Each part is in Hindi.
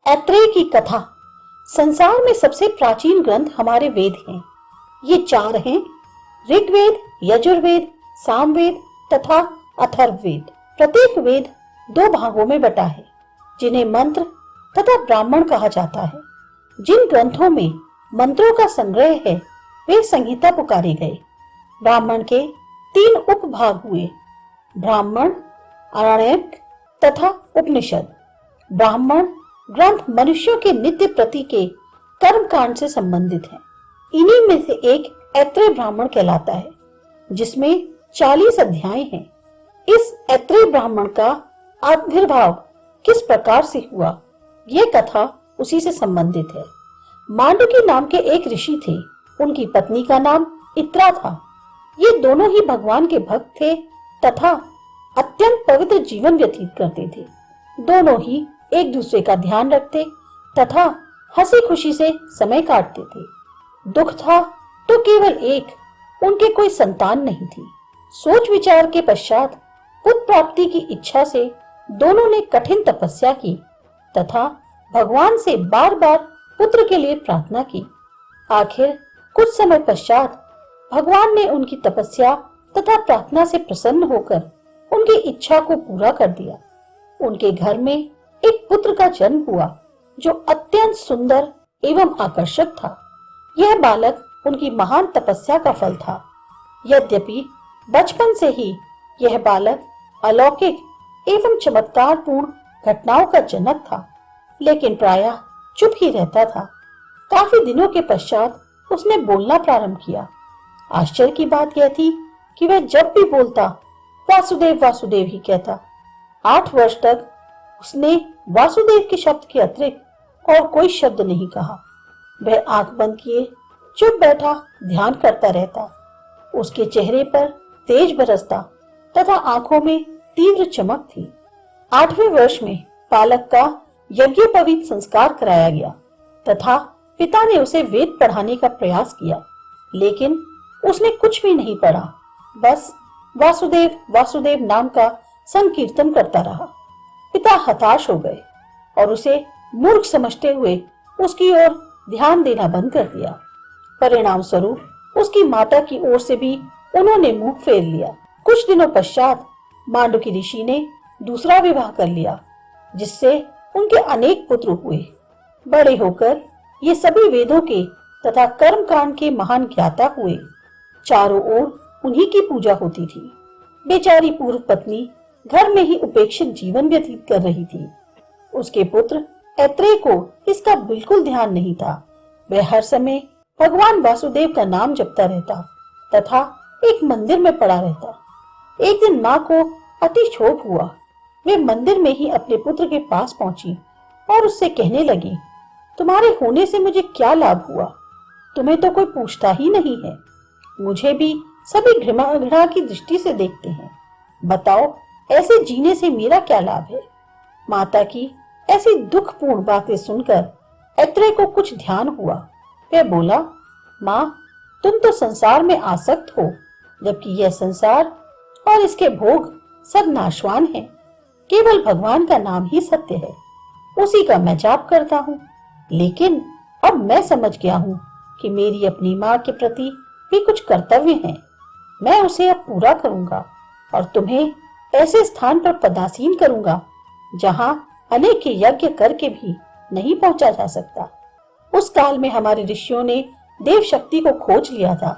ऐत्रेय की कथा। संसार में सबसे प्राचीन ग्रंथ हमारे वेद हैं। ये 4 हैं: ऋग्वेद, यजुर्वेद, सामवेद तथा अथर्ववेद। प्रत्येक वेद 2 भागों में बटा है, जिन्हें मंत्र तथा ब्राह्मण कहा जाता है। जिन ग्रंथों में मंत्रों का संग्रह है वे संहिता पुकारे गए। ब्राह्मण के 3 उपभाग हुए: ब्राह्मण, आरण्यक तथा उपनिषद। ब्राह्मण ग्रंथ मनुष्यों के नित्य प्रति के कर्म कांड से संबंधित है। इन्हीं में से एक ऐत्रेय ब्राह्मण कहलाता है, जिसमें 40 अध्याय हैं। इस ऐत्रेय ब्राह्मण का आविर्भाव किस प्रकार से हुआ, ये कथा उसी से संबंधित है। मांडुकी नाम के एक ऋषि थे। उनकी पत्नी का नाम इत्रा था। ये दोनों ही भगवान के भक्त थे तथा अत्यंत पवित्र जीवन व्यतीत करते थे। दोनों ही एक दूसरे का ध्यान रखते तथा हंसी खुशी से समय काटते थे। दुख था तो केवल एक, उनके कोई संतान नहीं थी। सोच विचार के पश्चात पुत्र प्राप्ति की इच्छा से दोनों ने कठिन तपस्या की तथा भगवान से बार बार पुत्र के लिए प्रार्थना की। आखिर कुछ समय पश्चात भगवान ने उनकी तपस्या तथा प्रार्थना से प्रसन्न होकर उनकी इच्छा को पूरा कर दिया। उनके घर में एक पुत्र का जन्म हुआ, जो अत्यंत सुंदर एवं आकर्षक था। यह बालक उनकी महान तपस्या का फल था। यद्यपि बचपन से ही यह बालक अलौकिक एवं चमत्कारपूर्ण घटनाओं का जनक था, लेकिन प्रायः चुप ही रहता था। काफी दिनों के पश्चात उसने बोलना प्रारंभ किया। आश्चर्य की बात यह थी कि वह जब भी बोलता वासुदेव वासुदेव ही कहता। 8 वर्ष तक उसने वासुदेव के शब्द के अतिरिक्त और कोई शब्द नहीं कहा। वह आंख बंद किए चुप बैठा ध्यान करता रहता। उसके चेहरे पर तेज बरसता तथा आंखों में तीव्र चमक थी। 8वें वर्ष में बालक का यज्ञोपवीत संस्कार कराया गया तथा पिता ने उसे वेद पढ़ाने का प्रयास किया, लेकिन उसने कुछ भी नहीं पढ़ा। बस वासुदेव वासुदेव नाम का संकीर्तन करता रहा। पिता हताश हो गए और उसे मूर्ख समझते हुए उसकी ओर ध्यान देना बंद कर दिया। परिणाम स्वरूप उसकी माता की ओर से भी उन्होंने मुंह फेर लिया। कुछ दिनों पश्चात मांडुकी ऋषि ने दूसरा विवाह कर लिया, जिससे उनके अनेक पुत्र हुए। बड़े होकर ये सभी वेदों के तथा कर्म कांड के महान ज्ञाता हुए। चारों ओर उन्हीं की पूजा होती थी। बेचारी पूर्व पत्नी घर में ही उपेक्षित जीवन व्यतीत कर रही थी। उसके पुत्र ऐत्रेय को इसका बिल्कुल ध्यान नहीं था। वह हर समय भगवान वासुदेव का नाम जपता रहता तथा एक मंदिर में पड़ा रहता। एक दिन माँ को अति क्षोभ हुआ। वे मंदिर में ही अपने पुत्र के पास पहुंची और उससे कहने लगी, तुम्हारे होने से मुझे क्या लाभ हुआ? तुम्हें तो कोई पूछता ही नहीं है। मुझे भी सभी घृणा की दृष्टि से देखते हैं। बताओ, ऐसे जीने से मेरा क्या लाभ है? माता की ऐसी दुखपूर्ण बातें सुनकर ऐत्रेय को कुछ ध्यान हुआ। वह बोला, माँ, तुम तो संसार में आसक्त हो, जबकि यह संसार और इसके भोग सब नाशवान हैं। केवल भगवान का नाम ही सत्य है। उसी का मैं जाप करता हूँ। लेकिन अब मैं समझ गया हूँ कि मेरी अपनी माँ के प्रति भी कुछ कर्तव्य हैं। मैं उसे अब पूरा करूंगा और तुम्हें ऐसे स्थान पर पदासीन करूंगा जहां अनेक यज्ञ करके भी नहीं पहुंचा जा सकता। उस काल में हमारे ऋषियों ने देव शक्ति को खोज लिया था।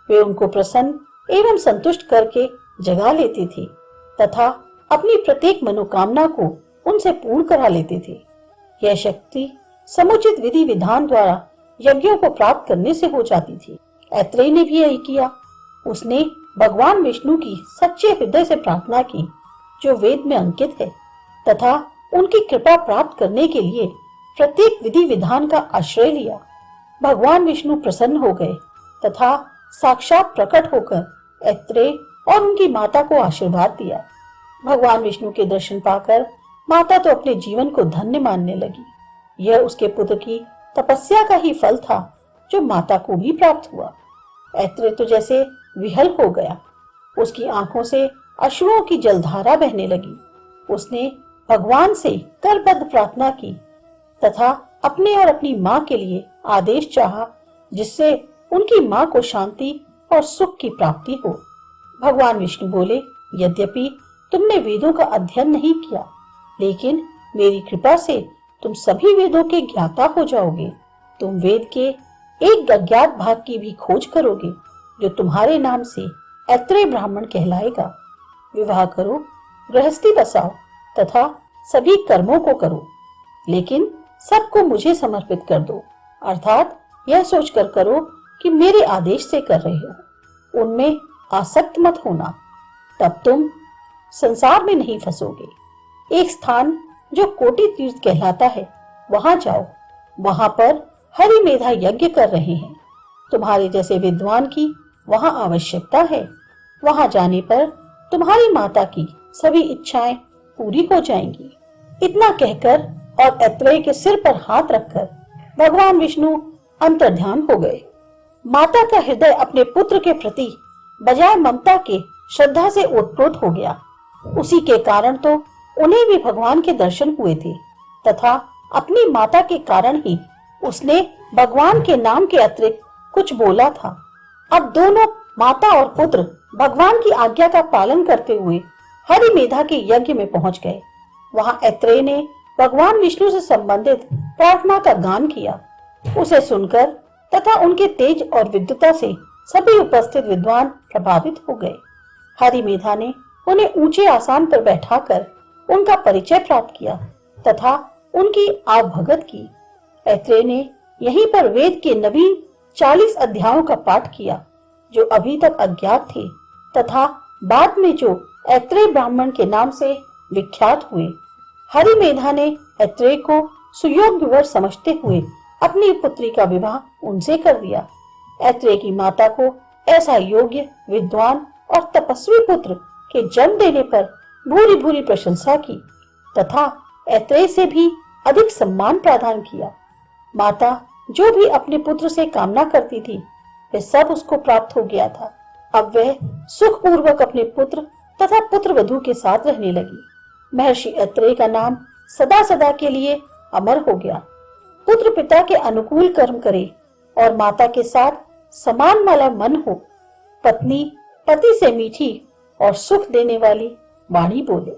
वे उनको प्रसन्न एवं संतुष्ट करके जगा लेते थे तथा अपनी प्रत्येक मनोकामना को उनसे पूर्ण करा लेते थे। यह शक्ति समुचित विधि विधान द्वारा यज्ञों को प्राप्त करने से हो जाती थी। ऐत्रेय ने भी यही किया। उसने भगवान विष्णु की सच्चे हृदय से प्रार्थना की, जो वेद में अंकित है, तथा उनकी कृपा प्राप्त करने के लिए प्रत्येक विधि विधान का आश्रय लिया। भगवान विष्णु प्रसन्न हो गए तथा साक्षात प्रकट होकर ऐत्रेय और उनकी माता को आशीर्वाद दिया। भगवान विष्णु के दर्शन पाकर माता तो अपने जीवन को धन्य मानने लगी। यह उसके पुत्र की तपस्या का ही फल था, जो माता को भी प्राप्त हुआ। ऐत्रेय तो जैसे विहल हो गया। उसकी आंखों से अश्रुओं की जलधारा बहने लगी। उसने भगवान से करबद्ध प्रार्थना की तथा अपने और अपनी माँ के लिए आदेश चाहा, जिससे उनकी माँ को शांति और सुख की प्राप्ति हो। भगवान विष्णु बोले, यद्यपि तुमने वेदों का अध्ययन नहीं किया, लेकिन मेरी कृपा से तुम सभी वेदों के ज्ञाता हो जाओगे। तुम वेद के एक अज्ञात भाग की भी खोज करोगे, जो तुम्हारे नाम से ऐत्रेय ब्राह्मण कहलाएगा। विवाह करो, गृहस्थी बसाओ तथा सभी कर्मों को करो, लेकिन सबको मुझे समर्पित कर दो, अर्थात यह सोचकर करो कि मेरे आदेश से कर रहे हो। उनमें आसक्त मत होना, तब तुम संसार में नहीं फंसोगे। एक स्थान जो कोटि तीर्थ कहलाता है, वहां जाओ। वहां पर हरि मेधा यज्ञ कर रहे हैं। तुम्हारे जैसे विद्वान की वहां आवश्यकता है। वहां जाने पर तुम्हारी माता की सभी इच्छाएं पूरी हो जाएंगी। इतना कहकर और ऐत्रेय के सिर पर हाथ रखकर भगवान विष्णु अंतर्ध्यान हो गए। माता का हृदय अपने पुत्र के प्रति बजाय ममता के श्रद्धा से ओतप्रोत हो गया। उसी के कारण तो उन्हें भी भगवान के दर्शन हुए थे, तथा अपनी माता के कारण ही उसने भगवान के नाम के अतिरिक्त कुछ बोला था। अब दोनों माता और पुत्र भगवान की आज्ञा का पालन करते हुए हरि मेधा के यज्ञ में पहुंच गए। वहां ऐत्रेय ने भगवान विष्णु से संबंधित प्रार्थना का गान किया। उसे सुनकर तथा उनके तेज और विद्वता से सभी उपस्थित विद्वान प्रभावित हो गए। हरि मेधा ने उन्हें ऊंचे आसन पर बैठाकर उनका परिचय प्राप्त किया तथा उनकी आवभगत की। ऐत्रेय ने यहीं पर वेद के नवीन 40 अध्यायों का पाठ किया, जो अभी तक अज्ञात थे, तथा बाद में जो ऐत्रेय ब्राह्मण के नाम से विख्यात हुए। हरि मेधा ने ऐत्रेय को सुयोग्य वर समझते हुए अपनी पुत्री का विवाह उनसे कर दिया। ऐत्रेय की माता को ऐसा योग्य, विद्वान और तपस्वी पुत्र के जन्म देने पर भूरी भूरी प्रशंसा की तथा ऐत्रेय से भी अधिक सम्मान प्रदान किया। माता जो भी अपने पुत्र से कामना करती थी, वह सब उसको प्राप्त हो गया था। अब वह सुखपूर्वक अपने पुत्र तथा पुत्र वधू के साथ रहने लगी। महर्षि ऐत्रेय का नाम सदा सदा के लिए अमर हो गया। पुत्र पिता के अनुकूल कर्म करे और माता के साथ समान वाला मन हो। पत्नी पति से मीठी और सुख देने वाली वाणी बोले।